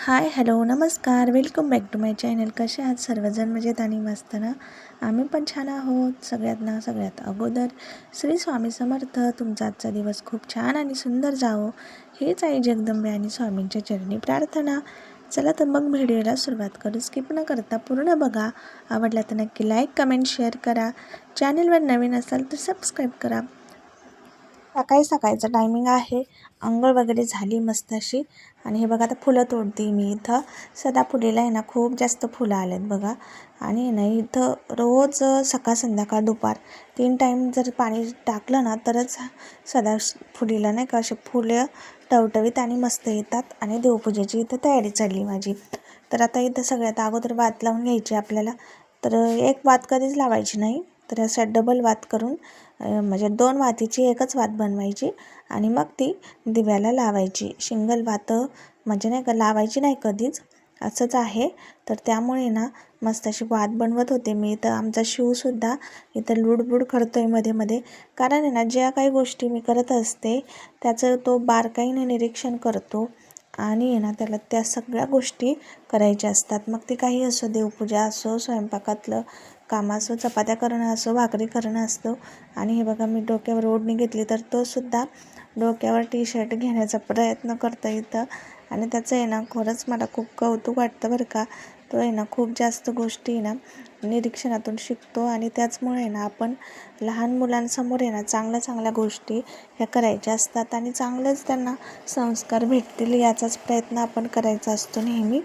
हाय hello नमस्कार welcome back to my channel. कसे आहात सर्वजण? मजेत आणि मस्त ना? आम्ही पण छान आहोत. सगळ्यात अगोदर श्री स्वामी समर्थ. तुमचा आजचा दिवस खूप छान आणि सुंदर जावो हीच आई जगदंबे आणि स्वामींच्या चरणी प्रार्थना. चला तर मग व्हिडिओला सुरुवात करू. स्किप न करता पूर्ण बघा. आवडला तर नक्की लाईक कमेंट शेअर करा. चॅनलवर नवीन असाल तर सबस्क्राईब करा. सकाळचं टायमिंग आहे. अंघोळ वगैरे झाली मस्त अशी. आणि हे बघा आता फुलं तोडते मी इथं. सदाफुलीला आहे ना खूप जास्त फुलं आलेत बघा. आणि ना इथं रोज सकाळ संध्याकाळ दुपार 3 टाईम जर पाणी टाकलं ना तरच सदाफुलीला नाही का असे फुलं टवटवीत आणि मस्त येतात. आणि देवपूजेची इथं तयारी चालली माझी. तर आता इथं सगळ्यात अगोदर वात लावून घ्यायची आपल्याला. तर एक वात कधीच लावायची नाही, तर असा डबल वात करून म्हणजे 2 वातीची एकच वात बनवायची आणि मग ती दिव्याला लावायची. सिंगल वात म्हणजे नाही का लावायची नाही कधीच, असंच आहे. तर त्यामुळे ना मस्त अशी वात बनवत होते मी. तर आमचा शिवसुद्धा इथं लुडबुड करतोय मध्ये मध्ये. कारण आहे ना ज्या काही गोष्टी मी करत असते त्याचं तो बारकाईने निरीक्षण करतो. आणि ना त्याला त्या सगळ्या गोष्टी करायच्या असतात. मग ते काही असो, देवपूजा असो, स्वयंपाकातलं काम असो, चपात्या करणं असो, भाकरी करणं असतो. आणि हे बघा मी डोक्यावर ओढणी घेतली तर तो सुद्धा डोक्यावर टी-शर्ट घेण्याचा प्रयत्न करता येतं. आणि त्याचं आहे ना खरंच मला खूप कौतुक वाटतं बरं का. तो आहे ना खूप जास्त गोष्टी ना निरीक्षणातून शिकतो. आणि त्याचमुळे ना आपण लहान मुलांसमोर आहे ना चांगल्या गोष्टी ह्या करायच्या असतात. आणि चांगलेच त्यांना संस्कार भेटतील याचाच प्रयत्न आपण करायचा असतो नेहमी.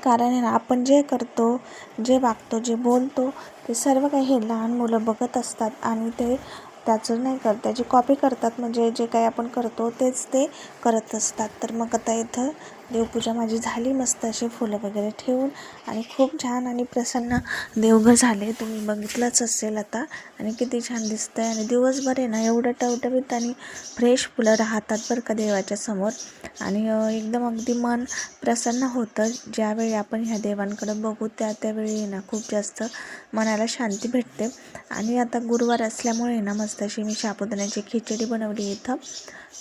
कारण आहे ना आपण जे करतो, जे वागतो, जे बोलतो ते सर्व काही हे लहान मुलं बघत असतात. आणि ते त्याचं नाही करत, त्याची कॉपी करतात. म्हणजे जे काही आपण करतो तेच ते करत असतात. तर मग आता इथं देवपूजा माझी झाली मस्त अशी फुलं वगैरे ठेवून. आणि खूप छान आणि प्रसन्न देवघर झाले. तुम्ही बघितलंच असेल आता. आणि किती छान दिसतं आहे. आणि दिवसभर आहे ना एवढं टवटवीत आणि फ्रेश फुलं राहतात बरं का देवाच्या समोर. आणि एकदम अगदी मन प्रसन्न होतं. ज्यावेळी आपण ह्या देवांकडे बघू त्यावेळी ना खूप जास्त मनाला शांती भेटते. आणि आता गुरुवार असल्यामुळे ना मस्त अशी मी साबुदाण्याची खिचडी बनवली इथं.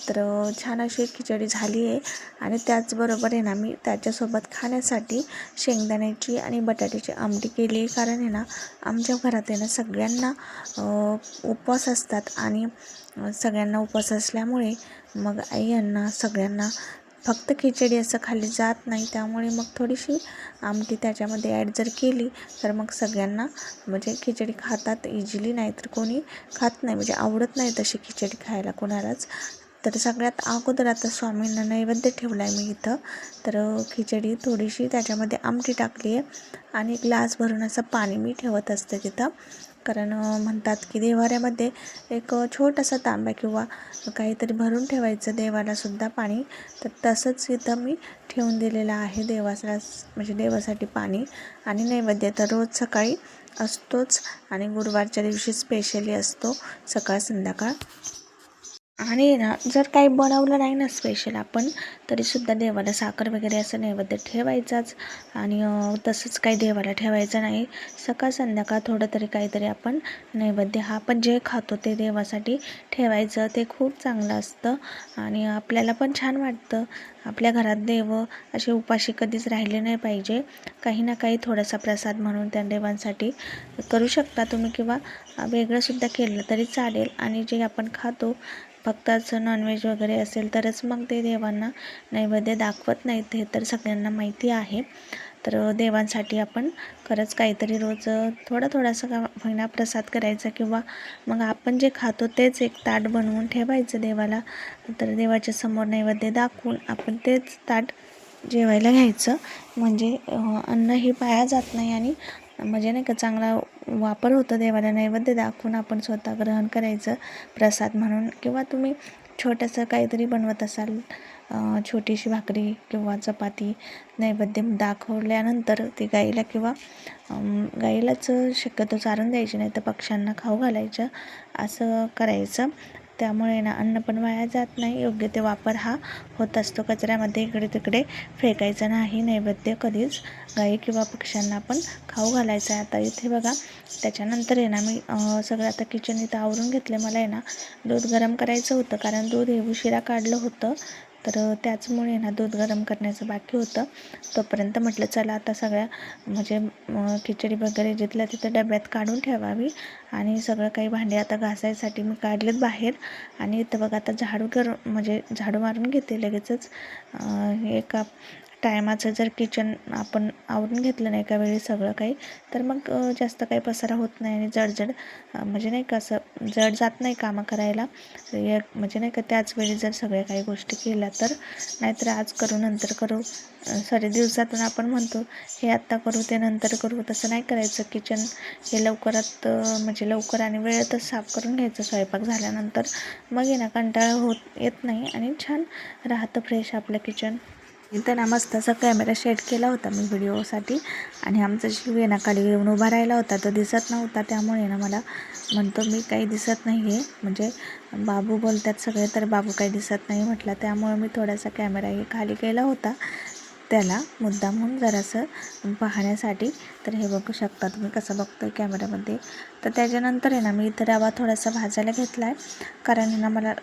तर छान अशी खिचडी झाली आहे. आणि त्याचबरोबर आहे ना मी त्याच्यासोबत खाण्यासाठी शेंगदाण्याची आणि बटाट्याची आमटी केली. कारण आहे ना आमच्या घरात आहे ना सगळ्यांना उपवास असतात. आणि सगळ्यांना उपवास असल्यामुळे मग आई यांना सगळ्यांना फक्त खिचडी असं खाल्ली जात नाही. त्यामुळे मग थोडीशी आमटी त्याच्यामध्ये ॲड जर केली तर मग सगळ्यांना म्हणजे खिचडी खातात इझिली. नाही तर कोणी खात नाही, म्हणजे आवडत नाही तशी खिचडी खायला कोणालाच. तर सगळ्यात अगोदर आता स्वामींना नैवेद्य ठेवला आहे मी इथं. तर खिचडी थोडीशी त्याच्यामध्ये आमटी टाकली आहे. आणि ग्लास भरून असं पाणी मी ठेवत असते तिथं. कारण म्हणतात की देव्हाऱ्यामध्ये एक छोटासा तांब्या किंवा काहीतरी भरून ठेवायचं देवालासुद्धा पाणी. तर तसंच इथं मी ठेवून दिलेलं आहे देवाला, म्हणजे देवासाठी पाणी. आणि नैवेद्य तर रोज सकाळी असतोच. आणि गुरुवारच्या दिवशी स्पेशली असतो सकाळ संध्याकाळ. आणि ना जर काही बनवलं नाही ना स्पेशल आपण, तरीसुद्धा देवाला साखर वगैरे असं नैवेद्य ठेवायचाच. आणि तसंच काही देवाला ठेवायचं नाही. सकाळ संध्याकाळ थोडं तरी काहीतरी आपण नैवेद्य हा आपण जे खातो ते देवासाठी ठेवायचं. ते खूप चांगलं असतं. आणि आपल्याला पण छान वाटतं. आपल्या घरात देव असे उपाशी कधीच राहिले नाही पाहिजे. काही ना काही थोडासा प्रसाद म्हणून त्या देवांसाठी करू शकता तुम्ही. किंवा वेगळंसुद्धा केलं तरी चालेल. आणि जे आपण खातो फक्त असं नॉनव्हेज वगैरे असेल तरच मग ते देवांना नैवेद्य दाखवत नाहीत, हे तर सगळ्यांना माहिती आहे. तर देवांसाठी आपण खरंच काहीतरी रोज थोडासा का होईना प्रसाद करायचा. किंवा मग आपण जे खातो तेच एक ताट बनवून ठेवायचं देवाला. तर देवाच्या समोर नैवेद्य दाखवून आपण तेच ताट जेवायला घ्यायचं. म्हणजे अन्न ही पाया जात नाही. आणि म्हणजे नाही का चांगला वापर होतो. देवाला नैवेद्य दाखवून आपण स्वतः ग्रहण करायचं प्रसाद म्हणून. किंवा तुम्ही छोटंसं काहीतरी बनवत असाल, छोटीशी भाकरी किंवा चपाती नैवेद्य दाखवल्यानंतर ती गाईला किंवा गाईलाच शक्यतो चारून द्यायची, नाही तर पक्ष्यांना खाऊ घालायचं. असं करायचं. त्यामुळे ना अन्न पण वाया जात नाही. योग्य ते वापर हा होत असतो. कचऱ्यामध्ये इकडे तिकडे फेकायचं नाही नैवेद्य कधीच. गाई किंवा पक्ष्यांना पण खाऊ घालायचं आहे. आता इथे बघा त्याच्यानंतर आहे ना मी सगळं आता किचन इथं आवरून घेतलं. मला आहे ना दूध गरम करायचं होतं, कारण दूध हे उशिरा काढलं होतं. तर त्याचमुळे ना दूध गरम करण्याचं बाकी होतं. तोपर्यंत म्हटलं चला आता सगळ्या म्हणजे खिचडी वगैरे जिथल्या तिथं डब्यात काढून ठेवावी आणि सगळं काही भांडी आता घासायसाठी मी काढलेत बाहेर. आणि इथं बघा आता म्हणजे झाडू मारून घेते लगेचच. एका टायमाचं जर किचन आपण आवरून घेतलं नाही एका वेळी सगळं काही, तर मग जास्त काही पसारा होत नाही आणि जडजड म्हणजे नाही का असं जड जात नाही कामं करायला. म्हणजे नाही का त्याच वेळी जर सगळ्या काही गोष्टी केल्या तर. नाहीतर आज करू नंतर करू, सॉरी दिवसातून आपण म्हणतो हे आत्ता करू ते नंतर करू, तसं नाही करायचं. किचन हे लवकरात म्हणजे लवकर आणि वेळेतच साफ करून घ्यायचं स्वयंपाक झाल्यानंतर. मग आहे ना कंटाळा येत नाही आणि छान राहतं फ्रेश आपलं किचन. इथं ना मस्त असा कॅमेरा सेट केला होता मी व्हिडिओसाठी. आणि आमचा शिव आहे ना खाली येऊन उभा राहिला होता, तो दिसत नव्हता. त्यामुळे ना मला म्हणतो मी काही दिसत नाही आहे, म्हणजे बाबू बोलतात सगळे तर बाबू काही दिसत नाही म्हटलं. त्यामुळे मी थोडासा कॅमेराही खाली केला होता त्याला मुद्दामहून जरासं पाहण्यासाठी. तर हे बघू शकता तुम्ही कसं बघतो आहे कॅमेऱ्यामध्ये. तर त्याच्यानंतर आहे ना मी इथं रवा थोडासा भाजायला घेतला आहे, कारण ना मला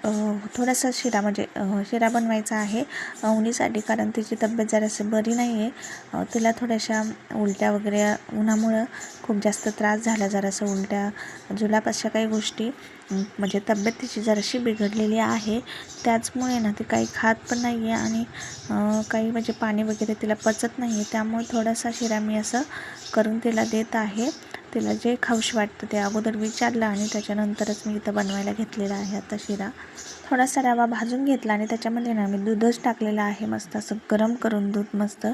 थोडासा शिरा म्हणजे शिरा बनवायचा आहे अवनीसाठी. कारण तिची तब्येत जराशी बरी नाही आहे, तिला थोड्याशा उलट्या वगैरे उन्हामुळं खूप जास्त त्रास झाला, जरासं उलट्या जुलाब अशा काही गोष्टी, म्हणजे तब्येत तिची जराशी बिघडलेली आहे. त्याचमुळे ना ती काही खात पण नाही आहे आणि काही म्हणजे पाणी वगैरे तिला पचत नाही आहे. त्यामुळे थोडासा शिरा मी असं करून तिला देत आहे. तिला जे खाऊशी वाटतं ते अगोदर विचारलं आणि त्याच्यानंतरच मी इथं बनवायला घेतलेला आहे आता शिरा. थोडासा रवा भाजून घेतला आणि त्याच्यामध्ये ना मी दूधच टाकलेलं आहे, मस्त असं गरम करून दूध मस्त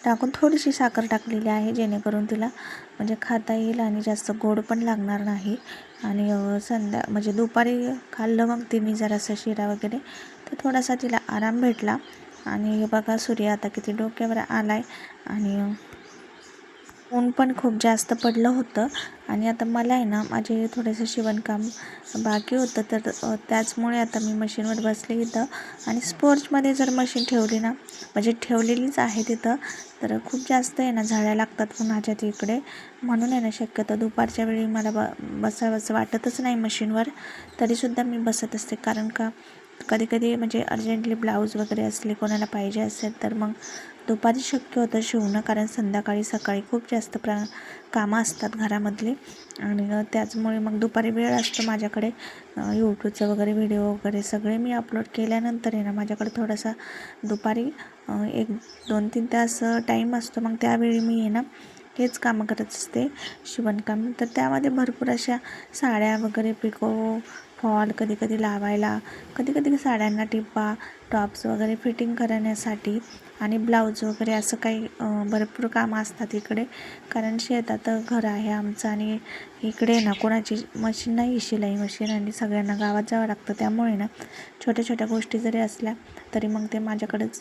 टाकून थोडीशी साखर टाकलेली आहे, जेणेकरून तिला म्हणजे खाता येईल आणि जास्त गोड पण लागणार नाही. आणि म्हणजे दुपारी खाल्लं मग ते मी जरासं शिरा वगैरे, तर थोडासा तिला आराम भेटला. आणि बघा सूर्य आता किती डोक्यावर आला आहे आणि ऊन पण खूप जास्त पडलं होतं. आणि आता मला आहे ना माझे थोडंसं शिवणकाम बाकी होतं, तर त्याचमुळे आता मी मशीनवर बसले इथं. आणि स्पोर्ट्समध्ये जर मशीन ठेवली ना, म्हणजे ठेवलेलीच आहे तिथं, तर खूप जास्त आहे ना झाड्या लागतात उन्हाच्या तिकडे. म्हणून आहे ना शक्यतो दुपारच्या वेळी मला बसावंसं वाटतच नाही मशीनवर, तरीसुद्धा मी बसत असते. कारण का कधी कधी म्हणजे अर्जंटली ब्लाऊज वगैरे असले कोणाला पाहिजे असेल तर मग दुपारी शक्य होतं शिवणं, कारण संध्याकाळी सकाळी खूप जास्त कामं असतात घरामधली. आणि त्याचमुळे मग दुपारी वेळ असतो माझ्याकडे. यूट्यूबचं वगैरे व्हिडिओ वगैरे सगळे मी अपलोड केल्यानंतर आहे ना माझ्याकडे थोडासा दुपारी 1-2-3 तास टाईम असतो. मग त्यावेळी मी आहे ना हेच कामं करत असते, शिवणकाम. तर त्यामध्ये भरपूर अशा साड्या वगैरे पिको फॉल कधी कधी लावायला, कधी कधी साड्यांना टिपा टॉप्स वगैरे फिटिंग करण्यासाठी आणि ब्लाऊज वगैरे असं काही भरपूर कामं असतात इकडे. कारण शेतात घर आहे आमचं आणि इकडे ना कोणाची मशीन नाही, शिलाई मशीन, आणि सगळ्यांना गावात जावं लागतं. त्यामुळे ना छोट्या छोट्या गोष्टी जरी असल्या तरी मग ते माझ्याकडेच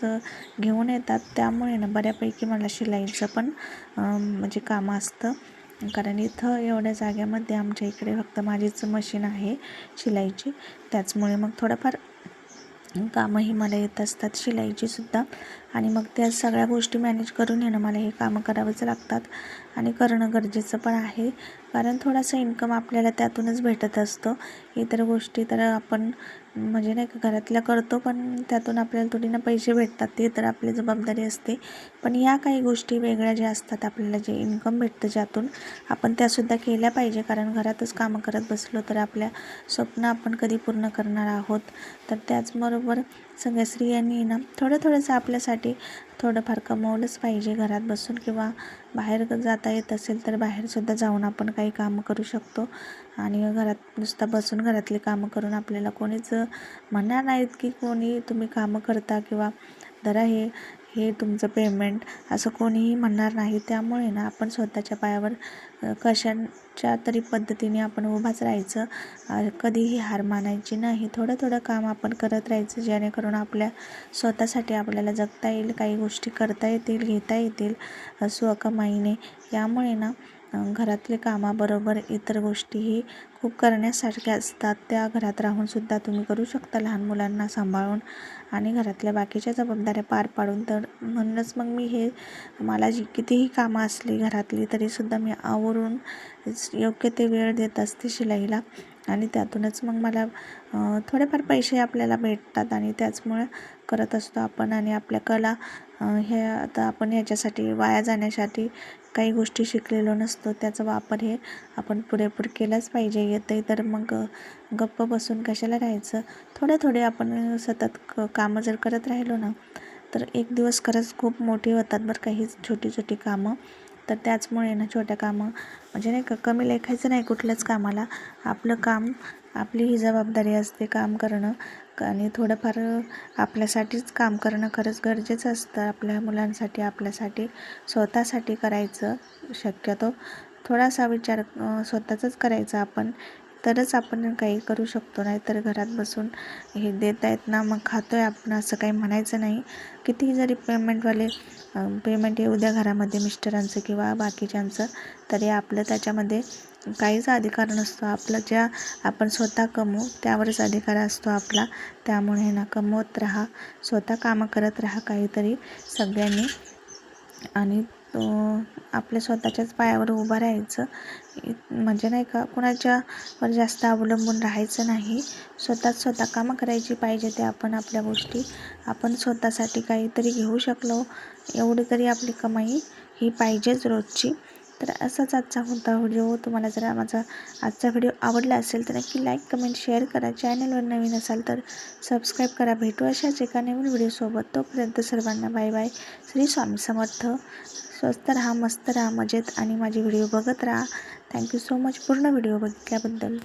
घेऊन येतात. त्यामुळे ना बऱ्यापैकी मला शिलाईचं पण म्हणजे कामं असतं. कारण इथं एवढ्या जाग्यामध्ये आमच्या इकडे फक्त माझीच मशीन आहे शिलाईची. त्याचमुळे मग थोडंफार कामंही मला येत असतात शिलाईची सुद्धा. आणि मग त्या सगळ्या गोष्टी मॅनेज करून येणं मला हे कामं करावंच लागतात आणि करणं गरजेचं पण आहे. कारण थोडासा इन्कम आपल्याला त्यातूनच भेटत असतो. इतर गोष्टी तर आपण म्हणजे नाही का घरातल्या करतो, पण त्यातून आपल्याला थोडी ना पैसे भेटतात, ते तर आपली जबाबदारी असते. पण या काही गोष्टी वेगळ्या ज्या असतात आपल्याला जे इन्कम भेटतं ज्यातून, आपण त्यासुद्धा केल्या पाहिजे. कारण घरातच कामं करत बसलो तर आपल्या स्वप्न आपण कधी पूर्ण करणार आहोत. तर त्याचबरोबर सगळ्या स्त्रियांनी ना थोडंसं आपल्यासाठी थोडंफार कमवलंच पाहिजे घरात बसून, किंवा बाहेर जाता येत असेल तर बाहेरसुद्धा जाऊन आपण काही कामं करू शकतो. आणि घरात नुसतं बसून घरातली कामं करून आपल्याला कोणीच म्हणणार नाहीत की कोणी तुम्ही कामं करता किंवा धरा हे तुमचं पेमेंट, असं कोणीही म्हणणार नाही. त्यामुळे ना आपण स्वतःच्या पायावर कशाच्या तरी पद्धतीने आपण उभाच राहायचं, कधीही हार मानायची नाही. थोडं काम आपण करत राहायचं, जेणेकरून आपल्या स्वतःसाठी आपल्याला जगता येईल, काही गोष्टी करता येतील, घेता येतील स्वकमाईने. यामुळे ना घरातले कामाबरोबर इतर गोष्टीही खूप करण्यासारख्या असतात. त्या घरात राहूनसुद्धा तुम्ही करू शकता, लहान मुलांना सांभाळून आणि घरातल्या बाकीच्या जबाबदाऱ्या पार पाडून. तर म्हणूनच मग मी मला जी कितीही कामं असली घरातली तरीसुद्धा मी आवरून योग्य ते वेळ देत असते शिलाईला. आणि त्यातूनच मग मला थोडेफार पैसे आपल्याला भेटतात आणि त्याचमुळे करत असतो आपण. आणि आपल्या कला हे आता आपण ह्याच्यासाठी वाया जाण्यासाठी काही गोष्टी शिकलेलो नसतो, त्याचा वापर हे आपण पुरेपूर केलाच पाहिजे. येते तर मग गप्प बसून कशाला राहायचं. थोडे आपण सतत कामं जर करत राहिलो ना तर एक दिवस खरंच खूप मोठी होतात बरं का ही छोटी कामं. तर त्याचमुळे ना छोट्या कामं म्हणजे नाही का कमी लेखायचं नाही कुठल्याच कामाला. आपलं काम आपली ही जबाबदारी असते काम करणं. आणि थोडंफार आपल्यासाठीच काम करणं खरंच गरजेचं असतं. आपल्या मुलांसाठी आपल्यासाठी स्वतःसाठी करायचं शक्यतो. थोडासा विचार स्वतःचाच करायचा आपण, तरच आपण काही करू शकतो. नाहीतर घरात बसून हे देत आहेत ना मग खातो आहे आपण असं काही म्हणायचं नाही. कितीही जरी पेमेंट येऊ द्या घरामध्ये मिस्टरांचं किंवा बाकीच्यांचं, तरी आपलं त्याच्यामध्ये काहीच अधिकार नसतो. आपलं ज्या आपण स्वतः कमवू त्यावरच अधिकार असतो आपला. त्यामुळे ना कमवत राहा, स्वतः कामं करत राहा काहीतरी सगळ्यांनी. आणि आपल्या स्वतःच्याच पायावर उभं राहायचं. म्हणजे नाही का कुणाच्यावर जास्त अवलंबून राहायचं नाही. स्वतः कामं करायची पाहिजे. ते आपण आपल्या गोष्टी आपण स्वतःसाठी काहीतरी घेऊ शकलो एवढी तरी आपली कमाई ही पाहिजेच रोजची. तर असाच आजचा होता व्हिडिओ. तुम्हाला जर माझा आजचा व्हिडिओ आवडला असेल तर नक्की लाईक कमेंट शेअर करा. चॅनलवर नवीन असाल तर सबस्क्राईब करा. भेटू अशाच एका नवीन व्हिडिओसोबत. तोपर्यंत सर्वांना बाय बाय. श्री स्वामी समर्थ. स्वस्त राहा, मस्त राहा, मजेत आणि माझे व्हिडिओ बघत राहा. थँक्यू सो मच पूर्ण व्हिडिओ बघितल्याबद्दल.